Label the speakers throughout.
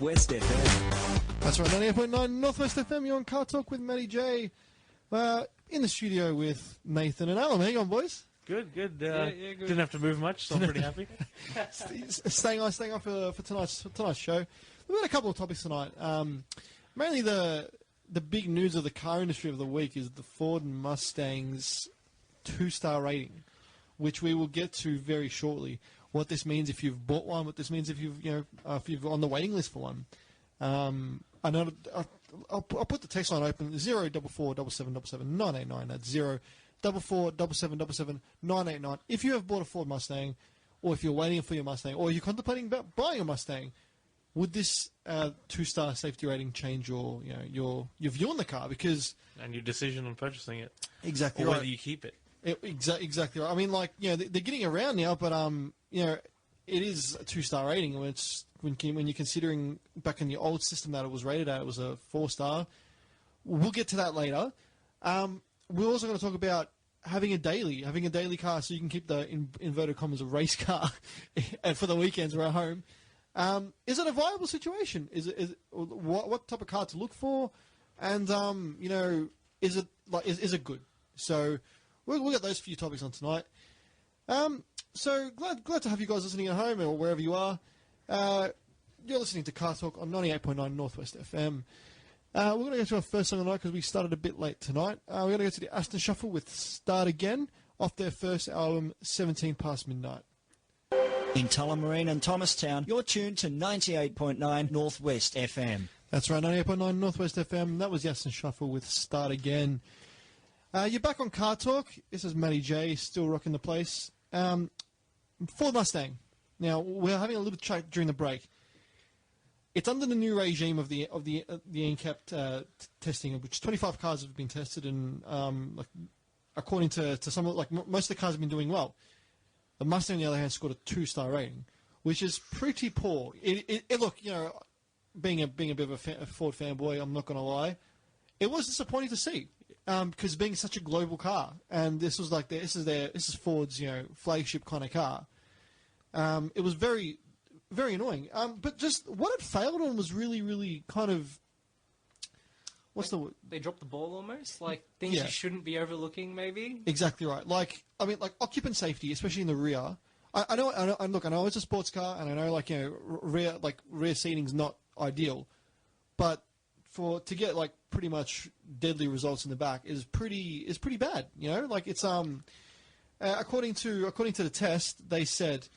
Speaker 1: Northwest FM.
Speaker 2: That's right, 98.9 Northwest FM. You're on CarTorque with Matty J. In the studio with Nathan and Alan. How you on, boys?
Speaker 3: Good.
Speaker 4: Good.
Speaker 3: Didn't have to move much, so I'm pretty happy.
Speaker 2: Staying on for tonight's show. We've got a couple of topics tonight. Mainly the big news of the car industry of the week is the Ford and Mustang's 2-star rating, which we will get to very shortly. What this means if you've bought one, what this means if you're on the waiting list for one. I know. I'll put the text line open: 0447777 That's 0447777 If you have bought a Ford Mustang, or if you're waiting for your Mustang, or you're contemplating about buying a Mustang, would this 2-star safety rating change your view on the car? Because
Speaker 3: and your decision on purchasing it,
Speaker 2: exactly,
Speaker 3: or
Speaker 2: right.
Speaker 3: whether you keep it.
Speaker 2: Exactly right. I mean, they're getting around now, but it is a 2-star rating. When you're considering back in the old system that it was rated at, it was a 4-star. We'll get to that later. We're also going to talk about having a daily car, so you can keep the inverted commas a race car, and for the weekends or at home. Is it a viable situation? Is what type of car to look for, and is it good? So we'll get those few topics on tonight. So glad to have you guys listening at home or wherever you are. You're listening to CarTorque on 98.9 Northwest FM. We're going to go to our first song of the night because we started a bit late tonight. We're going to go to the Aston Shuffle with Start Again off their first album, 17 Past Midnight.
Speaker 1: In Tullamarine and Thomastown, you're tuned to 98.9 Northwest FM.
Speaker 2: That's right, 98.9 Northwest FM. That was the Aston Shuffle with Start Again. You're back on CarTorque. This is Matty J, still rocking the place. Ford Mustang. Now, we're having a little chat during the break. It's under the new regime of the ANCAP testing, which 25 cars have been tested, and according to some, most of the cars have been doing well. The Mustang, on the other hand, scored a 2-star rating, which is pretty poor. Look, being a bit of a Ford fanboy, I'm not going to lie, it was disappointing to see. Because being such a global car, and this is Ford's flagship kind of car. It was very, very annoying. But just what it failed on was really, really kind of what's the word?
Speaker 4: They dropped the ball almost, like things you shouldn't be overlooking, maybe.
Speaker 2: Exactly right. Like occupant safety, especially in the rear. I know. Look, I know it's a sports car, and I know rear seating's not ideal, but to get pretty much deadly results in the back is pretty bad. It's according to the test, they said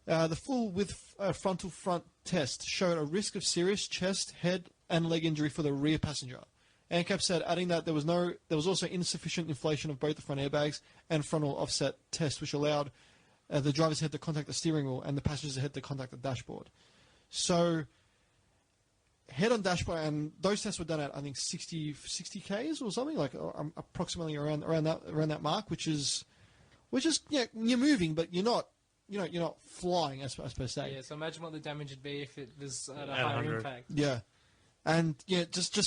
Speaker 2: the full width frontal front test showed a risk of serious chest, head, and leg injury for the rear passenger. ANCAP said, adding that there was also insufficient inflation of both the front airbags and frontal offset test, which allowed the driver's head to contact the steering wheel and the passenger's head to contact the dashboard. So head on dashboard, and those tests were done at I think 60 k's or something, approximately around that mark, which is you're moving, but you're not flying as per se.
Speaker 4: Yeah. So imagine what the damage would be if it was at a higher impact.
Speaker 2: Yeah, and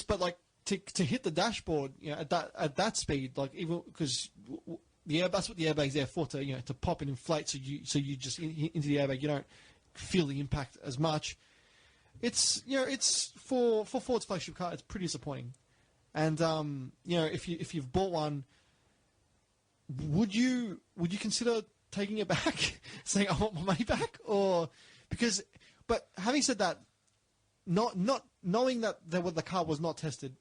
Speaker 2: but to hit the dashboard, at that speed, even because that's what the airbag's there for, to pop and inflate, so you just into the airbag, you don't feel the impact as much. It's for Ford's flagship car, it's pretty disappointing. And if you've bought one, would you consider taking it back, saying I want my money back, but having said that, not knowing that the car was not tested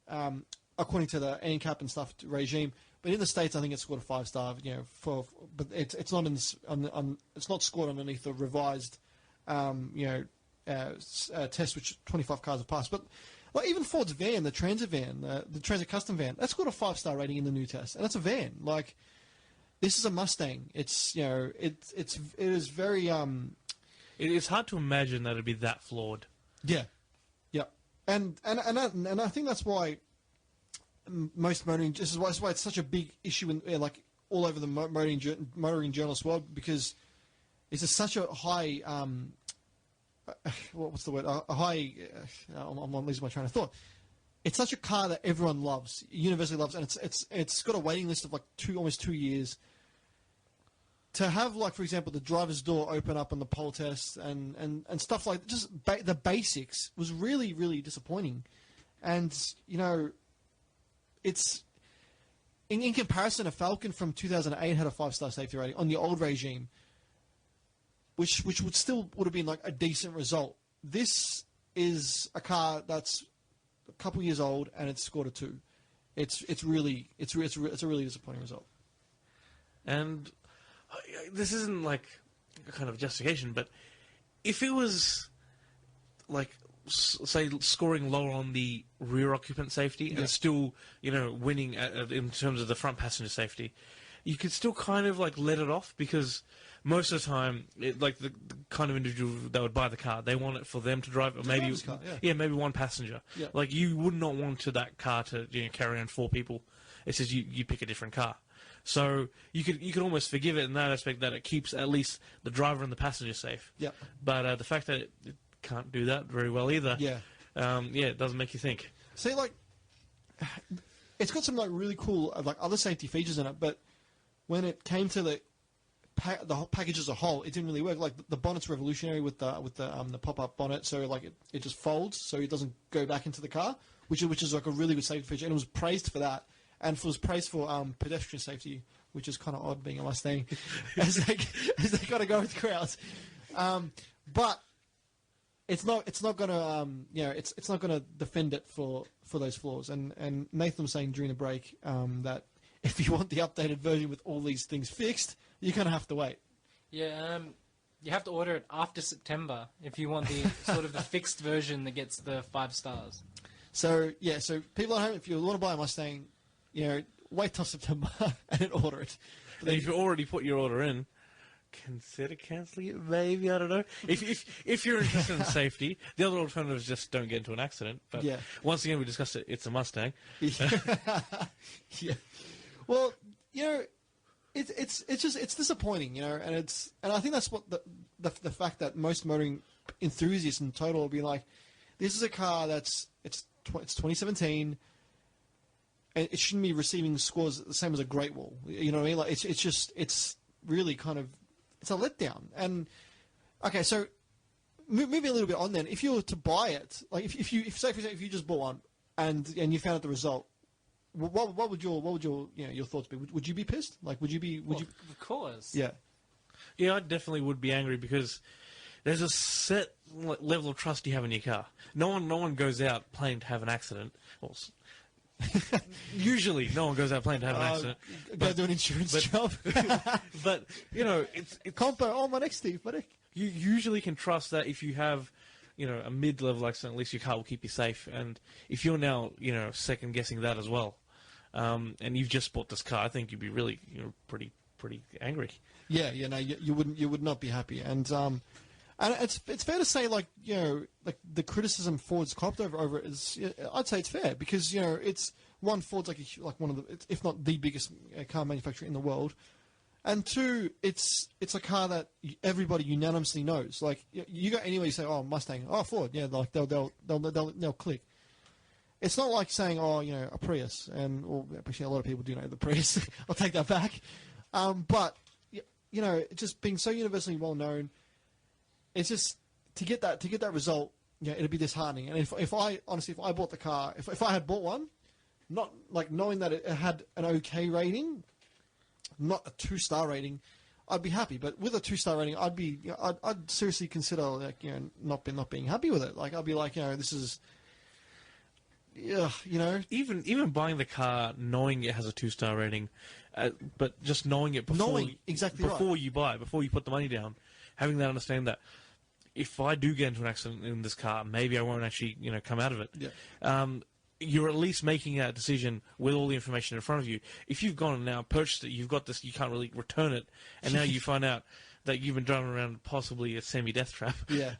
Speaker 2: according to the ANCAP and stuff regime, but in the States I think it's scored a 5-star. But it's not it's not scored underneath the revised test, which 25 cars have passed. But even Ford's van, the Transit van, the Transit Custom van, that's got a 5-star rating in the new test, and that's a van. This is a Mustang. It is very.
Speaker 3: It's hard to imagine that it'd be that flawed.
Speaker 2: Yeah, and I think that's why most motoring. This is why it's such a big issue in all over the motoring journalist world, because it's such a high. What's the word? A high. I'm losing my train of thought. It's such a car that everyone loves, universally loves, and it's got a waiting list of almost 2 years to have, like, for example, the driver's door open up on the pole test and stuff like just the basics was really, really disappointing. And, you know, it's in comparison, a Falcon from 2008 had a 5-star safety rating on the old regime, which would have been like a decent result. This is a car that's a couple years old and it's scored a 2. It's a really disappointing result.
Speaker 3: And this isn't like a kind of justification, but if it was like, say, scoring lower on the rear occupant safety and still, you know, winning in terms of the front passenger safety, you could still kind of like let it off, because most of the time, like the kind of individual that would buy the car, they want it for them to drive, or maybe
Speaker 2: car,
Speaker 3: maybe one passenger.
Speaker 2: Yeah.
Speaker 3: Like, you would not want that car to, you know, carry on 4 people. It says you pick a different car. So you could almost forgive it in that aspect, that it keeps at least the driver and the passenger safe.
Speaker 2: Yeah.
Speaker 3: But the fact that it can't do that very well either.
Speaker 2: Yeah.
Speaker 3: It doesn't make you think.
Speaker 2: See, like, it's got some like really cool like other safety features in it, but when it came to the whole package as a whole, it didn't really work. Like, the bonnet's revolutionary with the pop-up bonnet, so like it just folds, so it doesn't go back into the car, which is like a really good safety feature, and it was praised for that. And it was praised for pedestrian safety, which is kind of odd being a Mustang, as they got to go with crowds. But it's not going to it's not going to defend it for those flaws. And Nathan was saying during the break that if you want the updated version with all these things fixed, you're going to have to wait.
Speaker 4: Yeah, you have to order it after September if you want the sort of the fixed version that gets the 5 stars.
Speaker 2: So people at home, if you want to buy a Mustang, you know, wait till September and then order it.
Speaker 3: And if you already put your order in, consider cancelling it, maybe. I don't know. If you're interested in safety, the other alternative is just don't get into an accident. But once again, we discussed it. It's a Mustang.
Speaker 2: Yeah. Well, you know, it's disappointing, you know, and I think that's what the fact that most motoring enthusiasts in total will be like, this is a car it's 2017. It shouldn't be receiving scores the same as a Great Wall. You know what I mean? Like, it's really kind of, it's a letdown. And okay, so moving a little bit on then, if you were to buy it, like if say for example, if you just bought one and you found out the result, what would your your thoughts be? Would you be pissed? Like, would you?
Speaker 4: Of course.
Speaker 2: Yeah.
Speaker 3: Yeah, I definitely would be angry, because there's a set level of trust you have in your car. No one goes out planning to have an accident. Well, usually, no one goes out planning to have an accident.
Speaker 2: Go do an insurance job.
Speaker 3: But, you know, it's
Speaker 2: compo. Oh, my next Steve, buddy.
Speaker 3: You usually can trust that if you have, you know, a mid-level accident, at least your car will keep you safe. And if you're now, you know, second-guessing that as well, and you've just bought this car, I think you'd be really, you know, pretty angry.
Speaker 2: Yeah, no, you would not be happy. And it's fair to say, like, you know, like the criticism Ford's copped over it is, I'd say it's fair, because, you know, it's one, Ford's like one of the, if not the biggest car manufacturer in the world, and 2, it's a car that everybody unanimously knows. Like, you go anywhere, you say, oh, Mustang, oh, Ford, yeah, like they'll click. It's not like saying, oh, you know, a Prius, or actually a lot of people do know the Prius. I'll take that back. But you know, just being so universally well known, it's just to get that result, you know, it'd be disheartening. And if I bought the car, if I had bought one, not like knowing that it had an okay rating, not a 2-star rating, I'd be happy. But with a 2-star rating, I'd seriously consider, like, you know, not being happy with it. Like, I'd be like, you know, this is, yeah, you know,
Speaker 3: even buying the car knowing it has a 2-star rating, but just knowing it before you buy, before you put the money down, having that understanding that if I do get into an accident in this car, maybe I won't actually, you know, come out of it.
Speaker 2: Yeah.
Speaker 3: You're at least making that decision with all the information in front of you. If you've gone and now purchased it, you've got this, you can't really return it, and now you find out that you've been driving around possibly a semi-death trap.
Speaker 2: Yeah.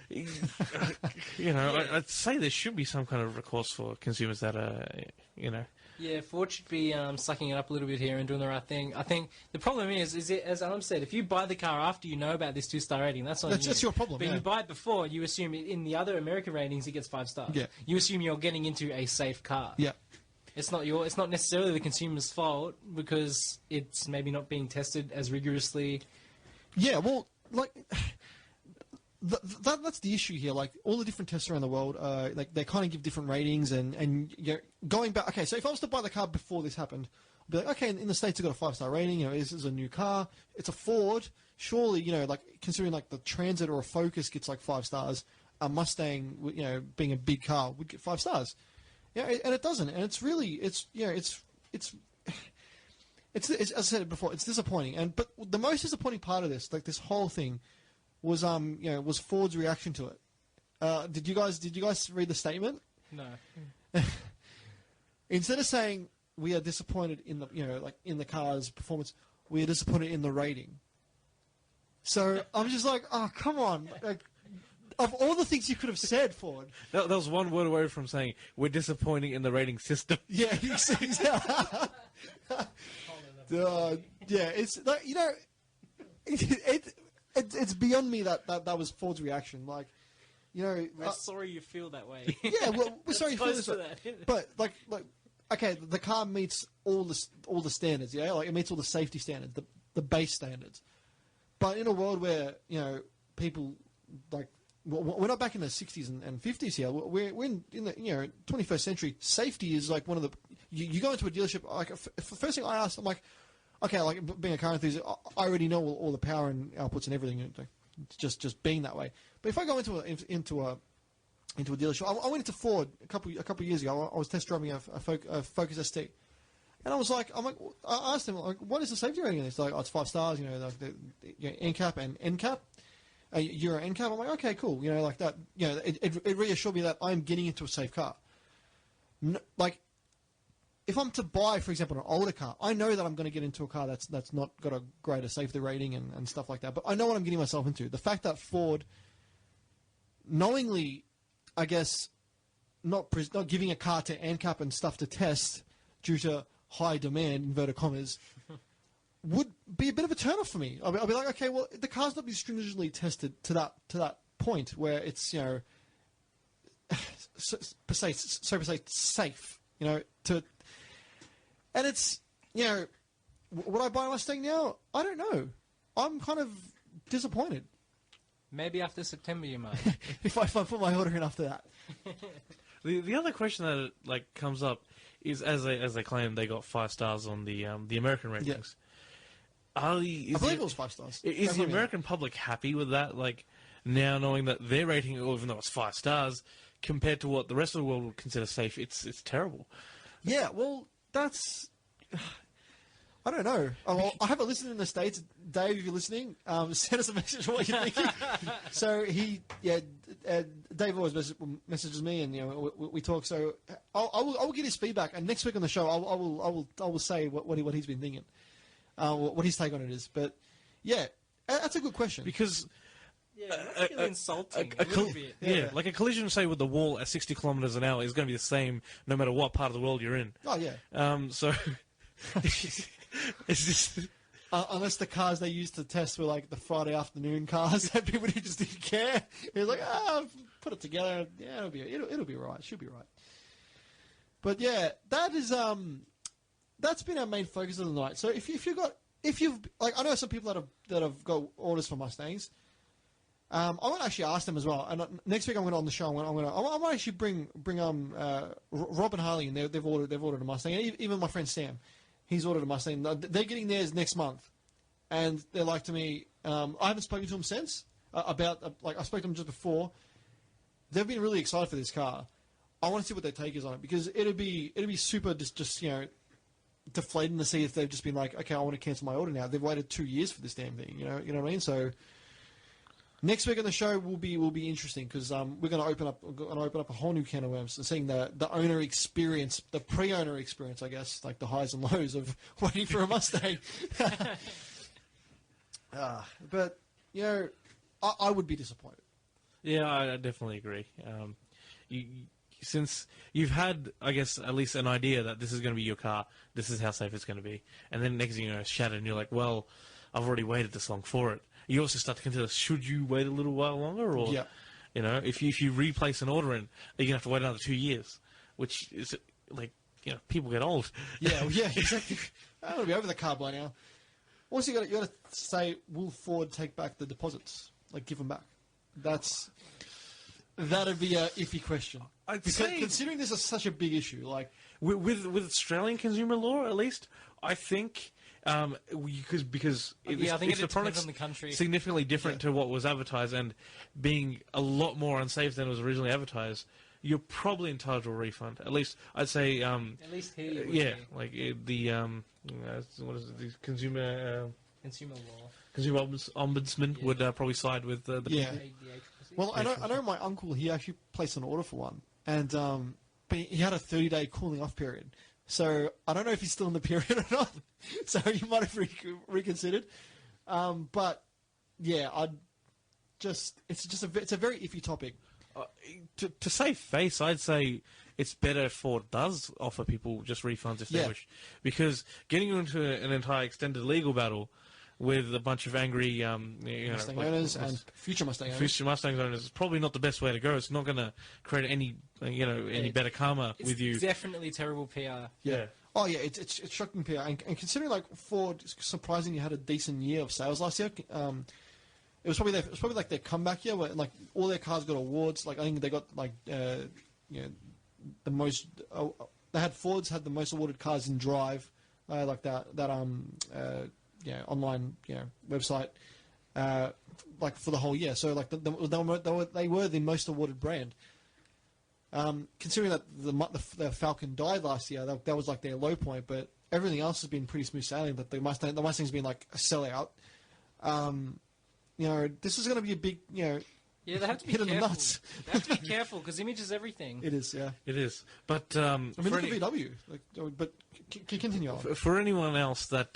Speaker 3: You know, I'd say there should be some kind of recourse for consumers that are, you know.
Speaker 4: Yeah, Ford should be sucking it up a little bit here and doing the right thing. I think the problem is it, as Adam said, if you buy the car after you know about this 2-star rating, that's on you.
Speaker 2: That's your problem.
Speaker 4: But you buy it before, you assume in the other American ratings it gets 5 stars.
Speaker 2: Yeah.
Speaker 4: You assume you're getting into a safe car.
Speaker 2: Yeah.
Speaker 4: it's not necessarily the consumer's fault because it's maybe not being tested as rigorously.
Speaker 2: Yeah, well, like that's the issue here. Like all the different tests around the world, like they kind of give different ratings, and you know, going back. Okay, so if I was to buy the car before this happened, I'd be like, okay, in the States it's got a 5-star rating. You know, this is a new car. It's a Ford. Surely, you know, like considering like the Transit or a Focus gets like 5 stars, a Mustang, you know, being a big car would get 5 stars. Yeah, and it doesn't, and it's really, it's as I said before, it's disappointing. But the most disappointing part of this, like this whole thing, was was Ford's reaction to it. Did you guys read the statement?
Speaker 4: No.
Speaker 2: Instead of saying we are disappointed in the car's performance, we are disappointed in the rating. So I'm just like, oh come on, like. Of all the things you could have said, Ford.
Speaker 3: That was one word away from saying we're disappointing in the rating system.
Speaker 2: Yeah, it's like, you know, it's beyond me that was Ford's reaction. Like, you know,
Speaker 4: we're sorry you feel that way.
Speaker 2: Yeah, well, we're sorry you feel this way. But like, okay, the car meets all the standards. Yeah, like it meets all the safety standards, the base standards. But in a world where, you know, people like. We're not back in the 60s and 50s here. We're in the 21st century. Safety is like one of the. You go into a dealership. Like the first thing I ask, I'm like, okay, like being a car enthusiast, I already know all the power and outputs and everything. It's just being that way. But if I go into a dealership, I went into Ford a couple of years ago. I was test driving a Focus ST, and I asked him like, what is the safety rating? And it's like, oh, it's 5 stars. You know, like the ANCAP and NCAP. Euro NCAP. I'm like, okay, cool. You know, like that. You know, it reassured me that I'm getting into a safe car. Like, if I'm to buy, for example, an older car, I know that I'm going to get into a car that's not got a greater safety rating and stuff like that. But I know what I'm getting myself into. The fact that Ford, knowingly, I guess, not giving a car to ANCAP and stuff to test due to high demand, inverted commas. Would be a bit of a turn-off for me. I'll be like, okay, well, the car's not been stringently tested to that point where it's, you know, so per se safe, you know, and it's, you know, would I buy a Mustang now? I don't know. I'm kind of disappointed.
Speaker 4: Maybe after September you might.
Speaker 2: if I put my order in after that.
Speaker 3: The other question that like comes up is as they claim they got 5 stars on the American ratings.
Speaker 2: Yeah. I believe it was 5 stars.
Speaker 3: Is the American public happy with that? Like, now knowing that their rating, even though it's 5 stars, compared to what the rest of the world would consider safe, it's terrible.
Speaker 2: Yeah, well, that's... I don't know. Well, I have a listener in the States. Dave, if you're listening, send us a message of what you're thinking. So Dave always messages me, and you know we talk. So I will get his feedback, and next week on the show I will say what he's been thinking. What his take on it is. But, yeah, that's a good question.
Speaker 3: Because...
Speaker 4: Yeah, I feel insulting a little bit.
Speaker 3: Yeah, like a collision, say, with the wall at 60 kilometres an hour is going to be the same no matter what part of the world you're in.
Speaker 2: Oh, yeah.
Speaker 3: So... it's just...
Speaker 2: unless the cars they used to test were, like, the Friday afternoon cars that people who just didn't care. It was like, put it together. Yeah, it'll be right. Should be right. But, yeah, that is... That's been our main focus of the night. So if you've like, I know some people that have got orders for Mustangs. I want to actually ask them as well. And next week I'm going to on the show. I want to actually bring Rob and Harley, and they've ordered a Mustang. And even my friend Sam, he's ordered a Mustang. They're getting theirs next month, and they're like to me. I haven't spoken to them since about I spoke to them just before. They've been really excited for this car. I want to see what their take is on it, because it'd be super just you know, deflating to see if they've just been like, okay, I want to cancel my order now. They've waited 2 years for this damn thing. You know what I mean? So next week on the show will be interesting, because we're going to open up a whole new can of worms and seeing the owner experience, the pre-owner experience, I guess, like the highs and lows of waiting for a Mustang. But you know, I would be disappointed.
Speaker 3: Yeah, I definitely agree. Since you've had, I guess, at least an idea that this is going to be your car, this is how safe it's going to be, and then next thing you know, it's shattered, and you're like, well, I've already waited this long for it. You also start to consider, should you wait a little while longer, or you know, if you replace an order in, you're going to have to wait another 2 years, which is like people get old.
Speaker 2: Yeah, exactly. I want to be over the car by now. Also, you got to say, will Ford take back the deposits? Like, give them back? That'd be a iffy question. Considering this is such a big issue, like
Speaker 3: with Australian consumer law, at least, I think. Because
Speaker 4: I think
Speaker 3: if
Speaker 4: it
Speaker 3: the
Speaker 4: depends
Speaker 3: product's
Speaker 4: on the country.
Speaker 3: significantly different to what was advertised and being a lot more unsafe than it was originally advertised, you're probably entitled to a refund. At least I'd say.
Speaker 4: At least here you would
Speaker 3: yeah,
Speaker 4: be.
Speaker 3: like the what is it? The consumer
Speaker 4: Law.
Speaker 3: consumer ombudsman would probably side with the
Speaker 2: yeah.
Speaker 4: The
Speaker 2: Well, I know my uncle. He actually placed an order for one, and but he had a 30-day cooling off period. So I don't know if he's still in the period or not. So he might have reconsidered. But yeah, it's a very iffy topic.
Speaker 3: To save face, I'd say it's better if Ford does offer people just refunds if they wish, because getting into an entire extended legal battle with a bunch of angry
Speaker 2: Mustang owners and future Mustang owners
Speaker 3: is probably not the best way to go. It's not going to create any better karma with you.
Speaker 4: It's definitely terrible PR.
Speaker 2: Yeah. Oh yeah, it's shocking PR, and considering like Ford surprisingly had a decent year of sales last year. It was probably like their comeback year, where like all their cars got awards. Like I think they got like the most. They had Fords had the most awarded cars in Drive, like that online website, like for the whole year. So like they were the most awarded brand. Considering that the Falcon died last year, that was like their low point. But everything else has been pretty smooth sailing. That the Mustang's been like a sellout. This is going to be a big,
Speaker 4: Yeah, they have to be
Speaker 2: hit in
Speaker 4: careful.
Speaker 2: the nuts.
Speaker 4: They have to be careful because image is everything.
Speaker 2: It is, yeah.
Speaker 3: It is, but
Speaker 2: I mean, look at VW. But continue on.
Speaker 3: For anyone else that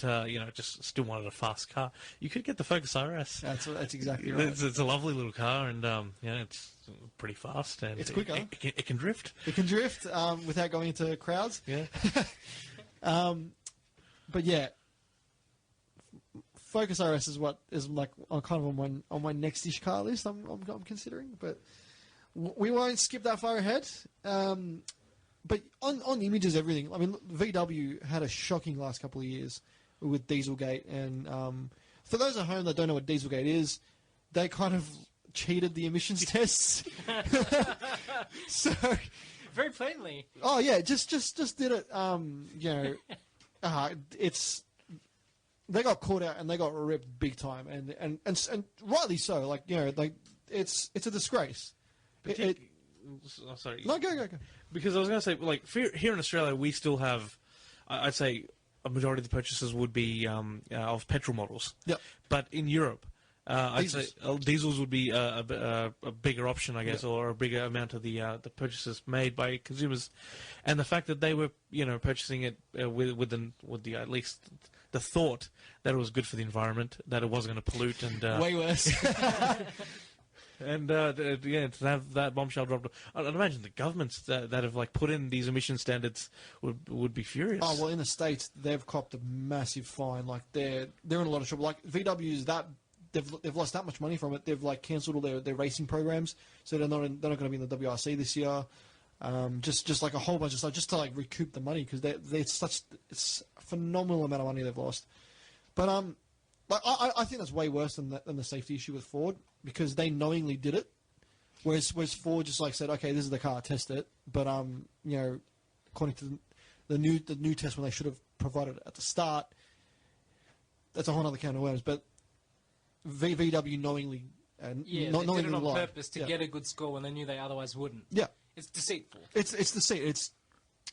Speaker 3: just still wanted a fast car, you could get the Focus RS.
Speaker 2: That's exactly right.
Speaker 3: It's a lovely little car, and it's pretty fast, and
Speaker 2: It's quicker.
Speaker 3: It can drift.
Speaker 2: It can drift without going into crowds.
Speaker 3: Yeah.
Speaker 2: But yeah, Focus RS is what is like kind of on my next-ish car list. I'm considering, but we won't skip that far ahead. But on images, everything. I mean, VW had a shocking last couple of years with Dieselgate, and for those at home that don't know what Dieselgate is, they kind of cheated the emissions tests. So
Speaker 4: Very plainly.
Speaker 2: oh yeah, just did it. It's. They got caught out and they got ripped big time, and rightly so. Like it's a disgrace.
Speaker 3: Sorry.
Speaker 2: No, go.
Speaker 3: Because I was going to say, like, here in Australia, we still have, I'd say, a majority of the purchases would be of petrol models.
Speaker 2: Yep.
Speaker 3: But in Europe, I'd say
Speaker 2: Diesels.
Speaker 3: diesels would be a bigger option, I guess, or a bigger amount of the purchases made by consumers, and the fact that they were, purchasing it with the at least the thought that it was good for the environment, that it wasn't going to pollute, and
Speaker 2: Way worse.
Speaker 3: and to have that bombshell dropped, I'd imagine the governments that have like put in these emission standards would be furious.
Speaker 2: Oh well, in the States they've copped a massive fine. Like they're in a lot of trouble. Like VW's that they've lost that much money from it. They've like cancelled all their racing programs, so they're not going to be in the WRC this year. Just like a whole bunch of stuff, just to like recoup the money, because it's a phenomenal amount of money they've lost. But I think that's way worse than the safety issue with Ford, because they knowingly did it, whereas Ford just like said, okay, this is the car, test it. But according to the new test, when they should have provided it at the start, that's a whole other can of worms. But VW knowingly and
Speaker 4: Yeah,
Speaker 2: not
Speaker 4: they
Speaker 2: knowingly
Speaker 4: did it on
Speaker 2: lied.
Speaker 4: purpose to get a good score when they knew they otherwise wouldn't.
Speaker 2: Yeah.
Speaker 4: It's deceitful.
Speaker 2: It's deceit.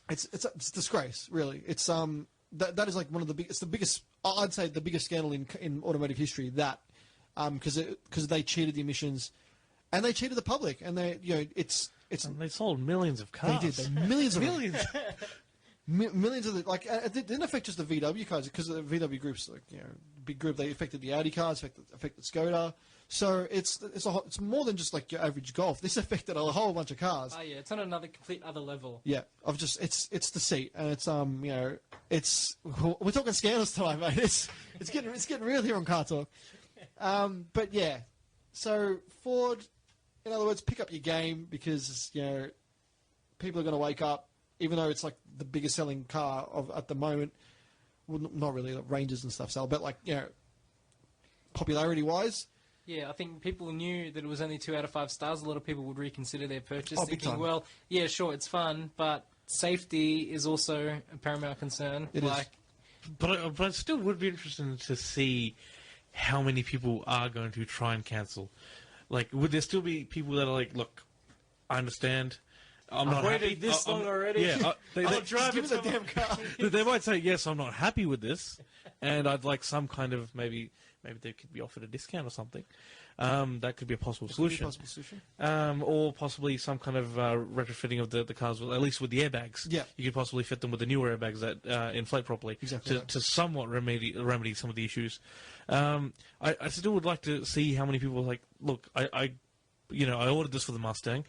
Speaker 2: It's a disgrace, really. It's that is like one of the biggest. It's the biggest. I'd say the biggest scandal in automotive history. That because they cheated the emissions, and they cheated the public, and they it's
Speaker 3: And they sold millions of cars.
Speaker 2: they did millions of them.
Speaker 3: Millions.
Speaker 2: Millions of it didn't affect just the VW cars, because the VW group's big group. They affected the Audi cars, affected Skoda. So it's more than just like your average Golf. This affected a whole bunch of cars.
Speaker 4: Oh yeah, it's on another complete other level.
Speaker 2: Yeah, it's deceit, and we're talking scandals tonight, mate. It's getting real here on CarTorque. But yeah, so Ford, in other words, pick up your game, because people are going to wake up even though it's like the biggest selling car at the moment. Well, not really, like Rangers and stuff sell, but like, you know, popularity wise.
Speaker 4: Yeah, I think people knew that it was only 2 out of 5 stars. A lot of people would reconsider their purchase,
Speaker 2: Oh, big
Speaker 4: thinking,
Speaker 2: time.
Speaker 4: well, yeah, sure, it's fun, but safety is also a paramount concern.
Speaker 2: It is.
Speaker 4: like,
Speaker 3: But it still would be interesting to see how many people are going to try and cancel. Like, would there still be people that are like, look, I understand. I'm not
Speaker 4: waited
Speaker 3: happy.
Speaker 4: this long already.
Speaker 3: Yeah,
Speaker 4: I'll drive
Speaker 2: Give
Speaker 4: it
Speaker 2: us a
Speaker 4: to
Speaker 2: damn car.
Speaker 3: they might say, yes, I'm not happy with this, and I'd like some kind of maybe they could be offered a discount or something. That could be a possible solution. Or possibly some kind of retrofitting of the cars, at least with the airbags.
Speaker 2: Yeah.
Speaker 3: You could possibly fit them with the newer airbags that inflate properly
Speaker 2: Exactly, yeah.
Speaker 3: to somewhat remedy some of the issues. I still would like to see how many people are like, look, I ordered this for the Mustang.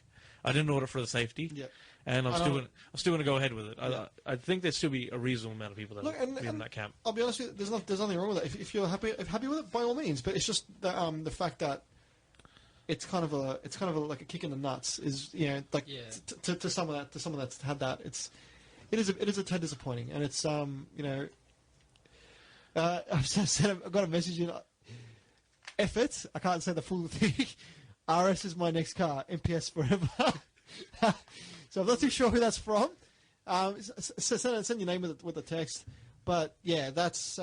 Speaker 3: I didn't order for the safety.
Speaker 2: Yeah.
Speaker 3: And I'm still going to go ahead with it.
Speaker 2: Yeah.
Speaker 3: I think there'd still be a reasonable amount of people that
Speaker 2: Look,
Speaker 3: will be in that camp.
Speaker 2: I'll be honest with you, there's nothing wrong with it. If you're happy with it, by all means. But it's just the fact that it's kind of like a kick in the nuts is, you know, like to someone that's had that, it is a tad disappointing, and it's you know, I've got a message in. F it, I can't say the full thing. RS is my next car. MPS forever. So I'm not too sure who that's from. Send your name with the text. But yeah, that's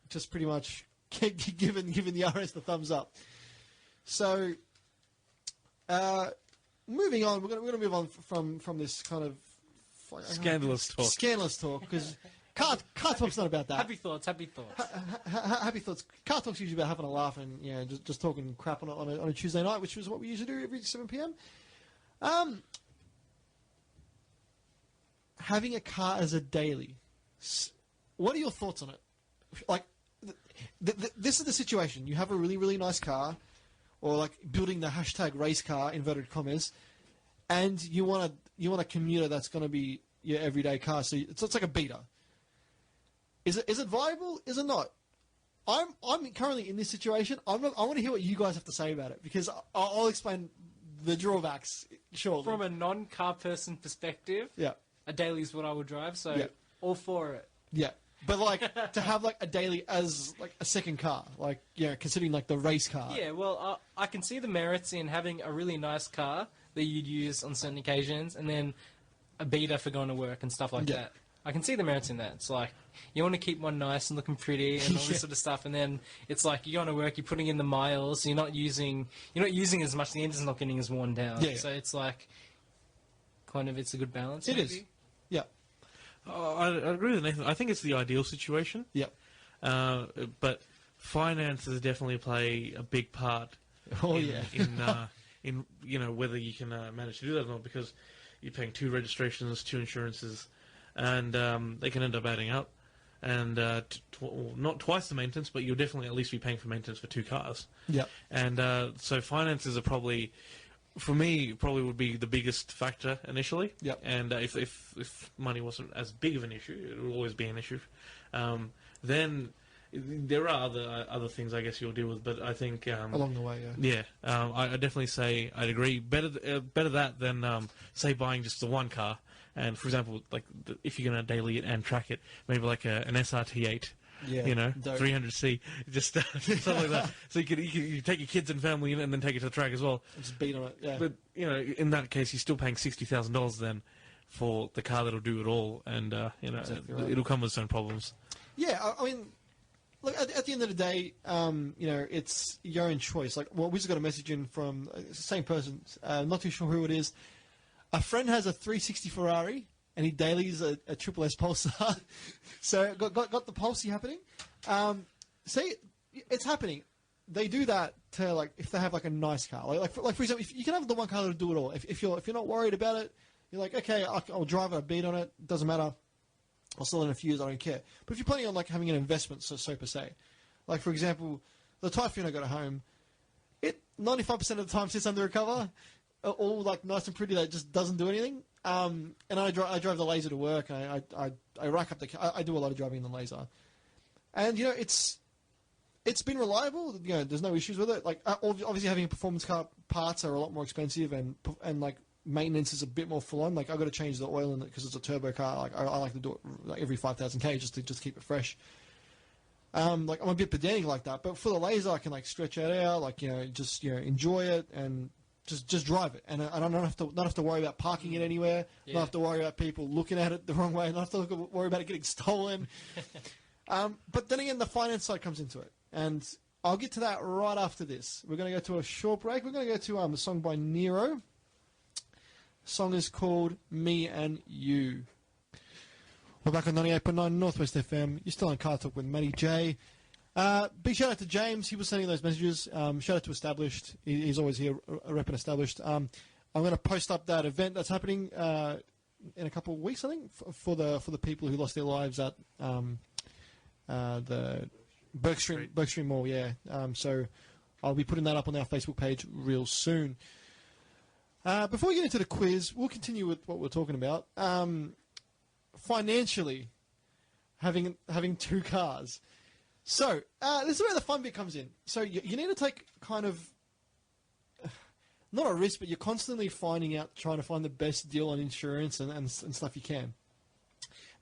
Speaker 2: just pretty much giving the RS the thumbs up. So moving on, we're going to move on from this kind of
Speaker 3: Scandalous talk
Speaker 2: because CarTorque's not about that.
Speaker 4: Happy thoughts.
Speaker 2: Happy thoughts. CarTorque's usually about having a laugh and, you know, just talking crap on a Tuesday night, which was what we usually do every 7 p.m. Having a car as a daily. What are your thoughts on it? Like, this is the situation. You have a really, really nice car, or like building the hashtag race car, inverted commas, and you want a commuter that's going to be your everyday car. So it's like a beater. Is it viable? Is it not? I'm currently in this situation. I want to hear what you guys have to say about it, because I'll explain the drawbacks shortly.
Speaker 4: From a non-car person perspective,
Speaker 2: yeah,
Speaker 4: a daily is what I would drive, so
Speaker 2: Yeah.
Speaker 4: all for it.
Speaker 2: yeah, but like to have like a daily as like a second car, like, you know, considering like the race car.
Speaker 4: Yeah, well, I can see the merits in having a really nice car that you'd use on certain occasions, and then a beater for going to work and stuff like
Speaker 2: Yeah.
Speaker 4: that. I can see the merits in that. It's like, you want to keep one nice and looking pretty and all
Speaker 2: Yeah.
Speaker 4: this sort of stuff, and then it's like you're going to work, you're putting in the miles, you're not using as much, the engine's not getting as worn down.
Speaker 2: Yeah.
Speaker 4: So it's like, kind of, it's a good balance.
Speaker 2: It
Speaker 4: maybe.
Speaker 2: is. Yeah,
Speaker 3: I agree with Nathan. I think it's the ideal situation.
Speaker 2: yeah.
Speaker 3: But finances definitely play a big part.
Speaker 2: Oh
Speaker 3: in,
Speaker 2: yeah.
Speaker 3: in you know, whether you can manage to do that or not, because you're paying 2 registrations, 2 insurances, and they can end up adding up. And not twice the maintenance, but you'll definitely at least be paying for maintenance for 2 cars.
Speaker 2: Yeah.
Speaker 3: And so finances are probably, for me, probably would be the biggest factor initially.
Speaker 2: Yep.
Speaker 3: And if money wasn't as big of an issue, it will always be an issue. Then there are other things I guess you'll deal with, but I think
Speaker 2: Along the way, yeah.
Speaker 3: yeah, I definitely say I'd agree. Better that than say buying just the one car. And for example, like if you're going to daily it and track it, maybe like an SRT8.
Speaker 2: Yeah,
Speaker 3: You know,
Speaker 2: dope.
Speaker 3: 300C, just something like that. So you take your kids and family in it and then take it to the track as well.
Speaker 2: Just beat on it, yeah.
Speaker 3: But you know, in that case, you're still paying $60,000 then for the car that'll do it all, and you know,
Speaker 2: Exactly right.
Speaker 3: it'll come with its own problems.
Speaker 2: Yeah, I mean, look, at the end of the day, you know, it's your own choice. Like, well, we just got a message in from the same person, not too sure who it is. A friend has a 360 Ferrari, and he dailies a Triple S Pulsar. So got the Pulsar happening. See, it's happening. They do that to, like, if they have like a nice car. Like for example, if you can have the one car that'll do it all. If you're not worried about it, you're like, okay, I'll drive it, I'll beat on it, doesn't matter. I'll sell it in a few years, I don't care. But if you're planning on like having an investment, so per se, like for example, the Typhoon I got at home, it 95% of the time sits under a cover, all like nice and pretty, that just doesn't do anything. And I drive the Laser to work, and I rack up I do a lot of driving in the Laser, and you know it's been reliable. You know, there's no issues with it. Like obviously having a performance car, parts are a lot more expensive, and like maintenance is a bit more full on. Like, I've got to change the oil in it because it's a turbo car. Like, I like to do it like every 5,000 k just to keep it fresh. Like, I'm a bit pedantic like that, but for the laser, I can like stretch it out, like, just enjoy it and just drive it, and I don't have to worry about parking it anywhere.
Speaker 4: Yeah.
Speaker 2: Not have to worry about people looking at it the wrong way. Not have to worry about it getting stolen. But then again, the finance side comes into it, and I'll get to that right after this. We're going to go to a short break. We're going to go to a song by Nero. The song is called "Me and You." We're back on 98.9 Northwest FM. You're still on CarTorque with Matty J. Big shout out to James. He was sending those messages. Shout out to Established. He's always here, repping Established. I'm going to post up that event that's happening in a couple of weeks, I think, for the people who lost their lives at the Bergstream Mall. Yeah. So I'll be putting that up on our Facebook page real soon. Before we get into the quiz, we'll continue with what we're talking about. Financially, having two cars. So, this is where the fun bit comes in. So, you need to take kind of, not a risk, but you're constantly trying to find the best deal on insurance and stuff you can.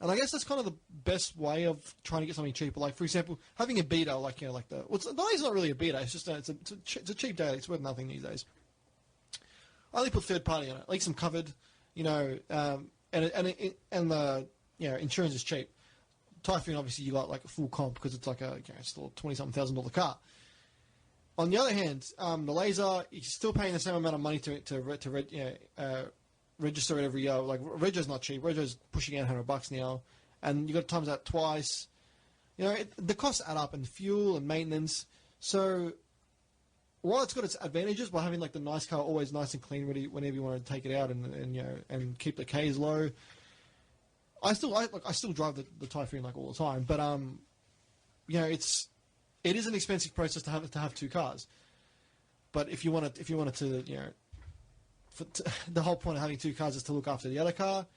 Speaker 2: And I guess that's kind of the best way of trying to get something cheaper. Like, for example, having a beta, like, the Dai's not really a beta, it's just it's a cheap daily, it's worth nothing these days. I only put third party on it, like some covered, and the, insurance is cheap. Typhoon, obviously, you got like a full comp because it's like still a $20,000 car. On the other hand, the laser, you're still paying the same amount of money to register it every year. Like, Rego's not cheap. Rego's pushing out $100 now, and you got to times that twice. The costs add up, and fuel and maintenance. So, while it's got its advantages by having like the nice car always nice and clean, ready whenever you want to take it out, and keep the K's low. I still drive the Typhoon like all the time, but it is an expensive process to have two cars. But if you wanted to, the whole point of having two cars is to look after the other car.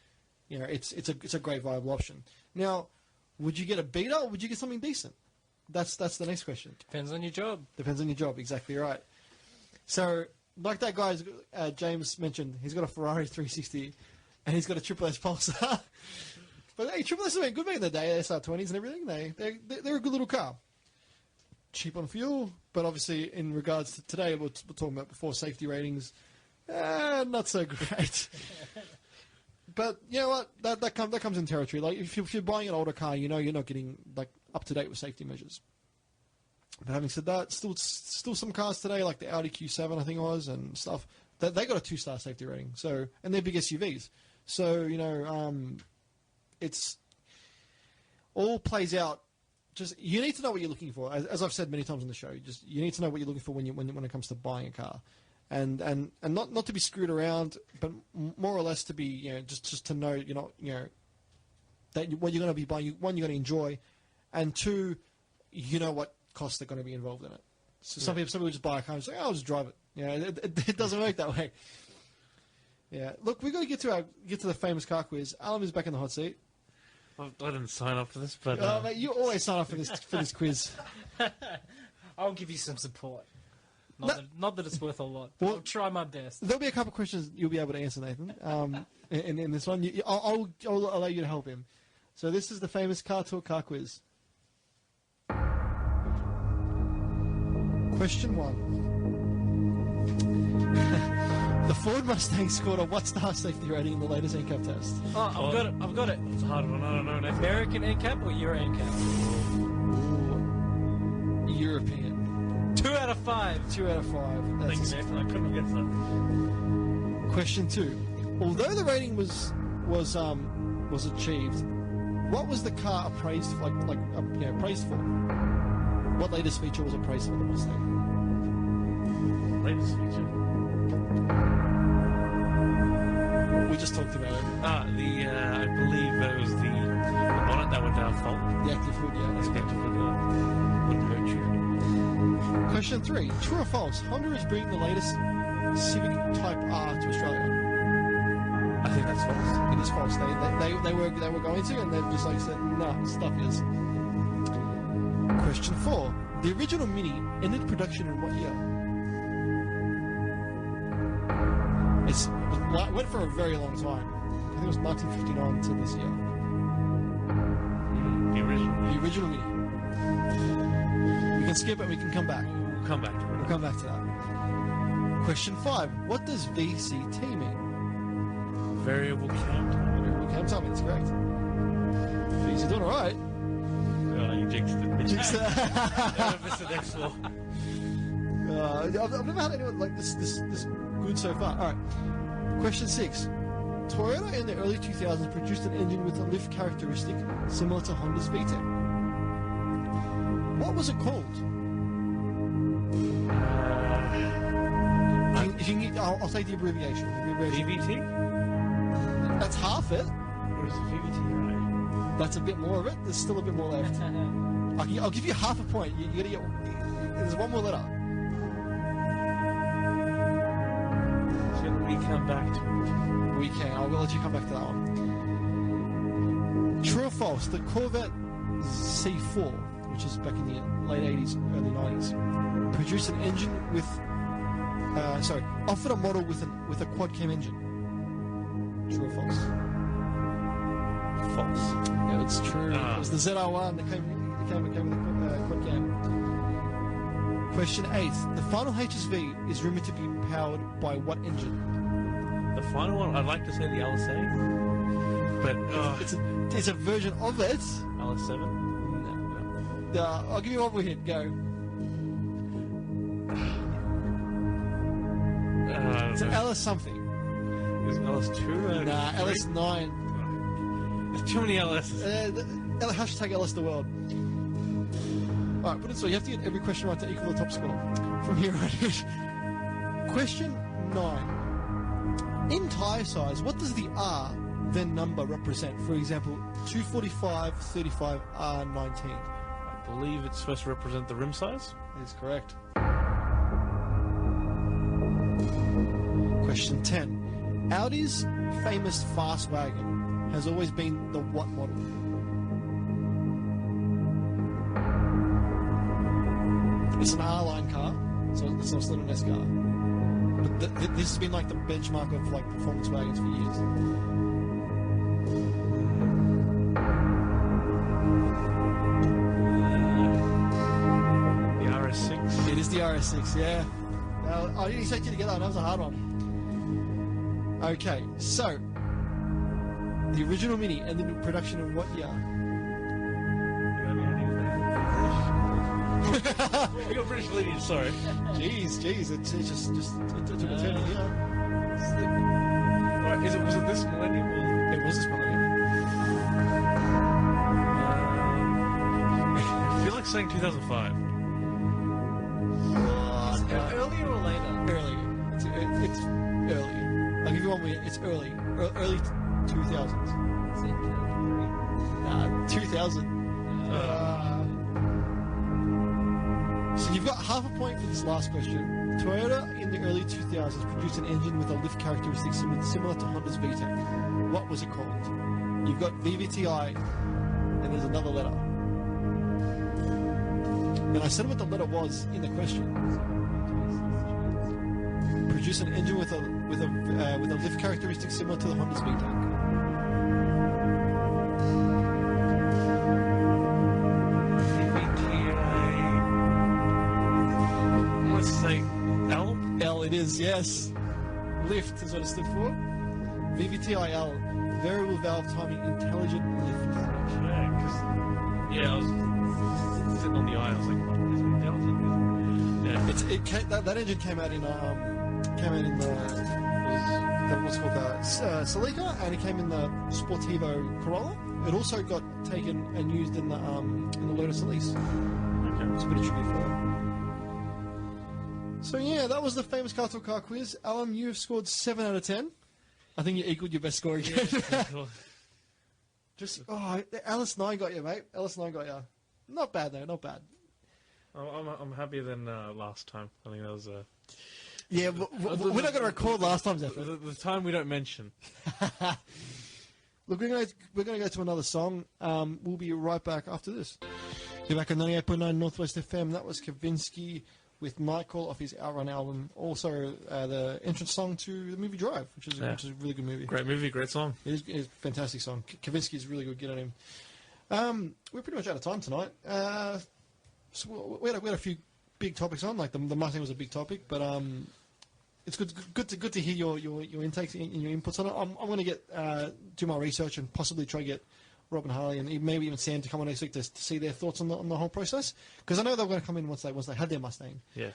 Speaker 2: It's a great viable option. Now, would you get a beta or would you get something decent? That's the next question.
Speaker 4: Depends on your job.
Speaker 2: Depends on your job, exactly right. So, like that guy James mentioned, he's got a Ferrari 360 and he's got a Triple S Pulsar. But hey, Triple S have been good back in the day, SR20s and everything. They're a good little car. Cheap on fuel, but obviously in regards to today, we're talking about before safety ratings, not so great. But you know what? That comes in territory. Like if you're buying an older car, you're not getting like up to date with safety measures. But having said that, still some cars today, like the Audi Q7, I think it was, and stuff, they got a 2-star safety rating. So, and they're big SUVs. So it's all plays out. Just you need to know what you're looking for. As I've said many times on the show, you need to know what you're looking for when it comes to buying a car, and not to be screwed around, but more or less to be just to know that what you're going to be buying. One, you're going to enjoy, and two, what costs are going to be involved in it. So some people just buy a car and say, I'll just drive it. It doesn't work that way. Yeah, look, we've got to get to the famous car quiz. Alan is back in the hot seat.
Speaker 3: I didn't sign up for this, but
Speaker 2: mate, you always sign up for this quiz.
Speaker 4: I'll give you some support. Not that it's worth a lot. But
Speaker 2: Well,
Speaker 4: I'll try my best.
Speaker 2: There'll be a couple of questions you'll be able to answer, Nathan. In this one, I'll allow you to help him. So this is the famous CarTorque car quiz. Question 1. The Ford Mustang scored a what star safety rating in the latest ANCAP test?
Speaker 4: Oh, I've got it.
Speaker 3: it's a hard one. I don't know. Nathan.
Speaker 4: American ANCAP or Euro ANCAP?
Speaker 2: Ooh, European.
Speaker 4: 2 out of 5.
Speaker 2: 2 out of 5. That's
Speaker 3: Thanks, Nathan. I couldn't have guessed that.
Speaker 2: Question 2. Although the rating was achieved, what was the car appraised for? Appraised for? What latest feature was appraised for the Mustang?
Speaker 3: Latest feature.
Speaker 2: We just talked about it.
Speaker 3: I believe that it was the bonnet that went down fault.
Speaker 2: The active hood, yeah. That's
Speaker 3: Expected
Speaker 2: correct.
Speaker 3: wouldn't hurt you.
Speaker 2: Question 3. True or false? Honda is bringing the latest Civic Type R to Australia.
Speaker 3: I think that's false.
Speaker 2: It is false. They were going to, and they've just said, no, stuff is. Question 4. The original Mini ended production in what year? went for a very long time. I think it was 1959 to this year.
Speaker 3: The original.
Speaker 2: The original Mini. We can skip it. We can come back.
Speaker 3: We'll come back to it.
Speaker 2: We'll come back to that. Question 5. What does VCT mean?
Speaker 3: Variable cam time.
Speaker 2: Variable cam timing. That's correct. You're doing all right.
Speaker 3: Oh, you jinxed it.
Speaker 2: Jinxed it.
Speaker 3: Mr. Next floor.
Speaker 2: I've never had anyone like this good so far. All right. Question 6. Toyota in the early 2000s produced an engine with a lift characteristic similar to Honda's VTEC. What was it called? If you can, I'll take the abbreviation.
Speaker 3: VVT?
Speaker 2: That's half it.
Speaker 3: Or is it VVTI?
Speaker 2: That's a bit more of it. There's still a bit more left. I'll give you half a point. You gotta get. There's one more letter.
Speaker 3: Should we come back to it?
Speaker 2: We can. I will let you come back to that one. True or false? The Corvette C4, which is back in the late 80s, early 90s, produced an engine with. Offered a model with a quad cam engine. True or false?
Speaker 3: False.
Speaker 2: Yeah, it's true. It was the ZR1 that came with the quad cam. Question 8. The final HSV is rumoured to be powered by what engine?
Speaker 3: The final one, I'd like to say the LSA, but
Speaker 2: It's a version of it.
Speaker 3: LS7.
Speaker 2: No. I'll give you one more hint. Go. It's an LS something.
Speaker 3: Is it LS2?
Speaker 2: Nah, LS9.
Speaker 3: There's too many LSs.
Speaker 2: Hashtag LS the world. Alright, put it so you have to get every question right to equal the top score from here on in. Question 9. In tyre size, what does the R then number represent? For example, 245, 35, R19.
Speaker 3: I believe it's supposed to represent the rim size.
Speaker 2: That is correct. Question 10. Audi's famous fast wagon has always been the what model? It's an R-line car, so it's not an S car. But this has been like the benchmark of like performance wagons for years.
Speaker 3: The RS6.
Speaker 2: It is the RS6, yeah. I didn't expect you to get that one. That was a hard one. Okay, so the original Mini ended in production in what year?
Speaker 3: We got British lineage, sorry.
Speaker 2: Jeez, it took a turn here.
Speaker 3: Alright, was it this millennium? Or?
Speaker 2: It was this millennium.
Speaker 3: I feel like saying 2005.
Speaker 4: Earlier or later?
Speaker 2: Early. It's early. I'll give you one more. It's early. Early 2000s. 2000. So you've got half a point for this last question. Toyota in the early 2000s produced an engine with a lift characteristic similar to Honda's VTEC. What was it called? You've got VVTI, and there's another letter. And I said what the letter was in the question. Produce an engine with a lift characteristic similar to the Honda's VTEC.
Speaker 3: Let's say L?
Speaker 2: L it is, yes. Lift is what it stood for. VVTIL, variable valve timing intelligent lift.
Speaker 3: Yeah, I was sitting on the eye. I was like, what is intelligent? Yeah.
Speaker 2: That engine came out in the what's called the Celica, and it came in the Sportivo Corolla. It also got taken and used in the Lotus Elise.
Speaker 3: Okay.
Speaker 2: It's a bit of trivia for it. So yeah, that was the famous CarTorque car quiz. Alan, you have scored 7 out of 10. I think you equaled your best score again. Alice 9 got you, mate. Alice 9 got you. Not bad though, not bad.
Speaker 3: I'm happier than last time. I think that was
Speaker 2: yeah, we're not going to record last time's effort.
Speaker 3: the time we don't mention.
Speaker 2: Look, we're going to go to another song. We'll be right back after this. You're back on 98.9 Northwest FM. That was Kavinsky with Nightcall off his Outrun album. Also, the entrance song to the movie Drive, which is a really good movie.
Speaker 3: Great movie, great song.
Speaker 2: It is a fantastic song. Kavinsky is really good. Get on him. We're pretty much out of time tonight. So we had a few big topics on, like the Mustang was a big topic, but it's good to hear your intakes and your inputs on it. I'm going to get do my research and possibly try to get Rob and Harley and maybe even Sam to come on next week to see their thoughts on the whole process, because I know they're going to come in once they had their Mustang.
Speaker 3: Yeah.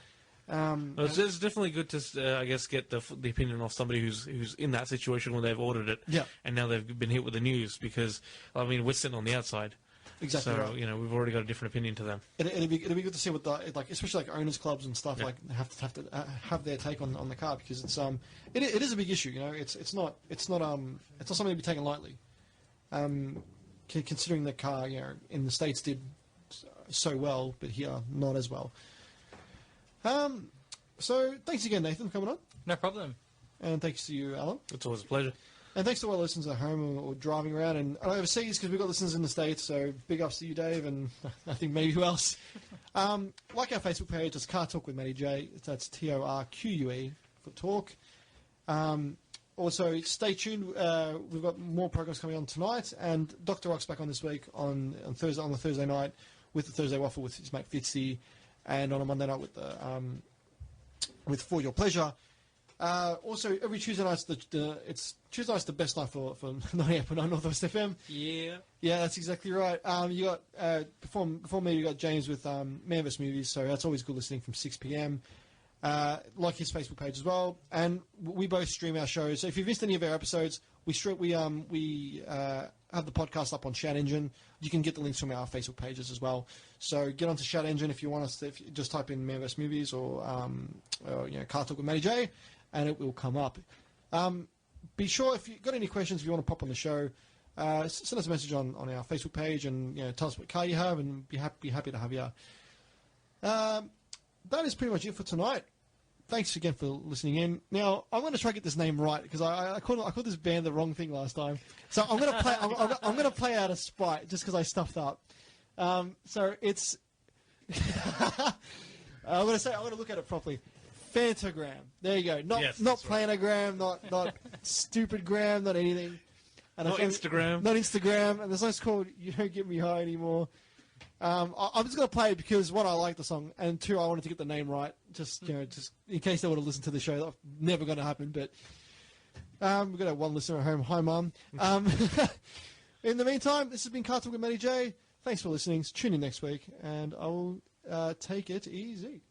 Speaker 3: It's definitely good to, I guess, get the opinion of somebody who's in that situation when they've ordered it, and now they've been hit with the news, because I mean we're sitting on the outside.
Speaker 2: Exactly.
Speaker 3: So
Speaker 2: right.
Speaker 3: We've already got a different opinion to them.
Speaker 2: It'd be good to see what especially like owners clubs and stuff have to have their take on the car, because it is a big issue. It's not something to be taken lightly. Considering the car in the States did so well, but here not as well. So thanks again, Nathan, for coming on.
Speaker 4: No problem.
Speaker 2: And thanks to you, Alan.
Speaker 3: It's always a pleasure.
Speaker 2: And thanks to all our listeners at home or driving around and overseas, because we've got listeners in the States, so big ups to you, Dave, and I think maybe who else. Like our Facebook page, it's CarTorque with Matty J. That's TORQUE for talk. Also, stay tuned. We've got more programs coming on tonight, and Dr. Rock's back on this week on the Thursday night with the Thursday Waffle with his mate Fitzy, and on a Monday night with For Your Pleasure. Also, every Tuesday night's Tuesday night's the best night for 98.9 Northwest FM.
Speaker 4: Yeah.
Speaker 2: Yeah, that's exactly right. You got before me, you got James with Man vs Movies, so that's always good listening from 6 p.m. Like his Facebook page as well, and we both stream our shows. So if you've missed any of our episodes, we have the podcast up on Shout Engine. You can get the links from our Facebook pages as well. So get onto Shout Engine if you want us to. If you just type in Man vs Movies or CarTorque with Matty J, and it will come up. Be sure, if you've got any questions, if you want to pop on the show, send us a message on our Facebook page and tell us what car you have, and be happy to have you. That is pretty much it for tonight. Thanks again for listening in. Now, I'm going to try to get this name right, because I called this band the wrong thing last time. So I'm going to play. I'm going to play out of spite just because I stuffed up. So it's. I'm going to look at it properly. Fantagram. There you go. Not planogram. Right. Not stupid gram. Not anything. And
Speaker 3: not Instagram.
Speaker 2: Not Instagram. And the song's called "You Don't Get Me High Anymore." I'm just going to play it because, one, I like the song, and two, I wanted to get the name right, just in case they want to listen to the show. That's never going to happen, but we've got one listener at home. Hi, Mum. In the meantime, this has been CarTorque with Matty J. Thanks for listening. Tune in next week, and I will take it easy.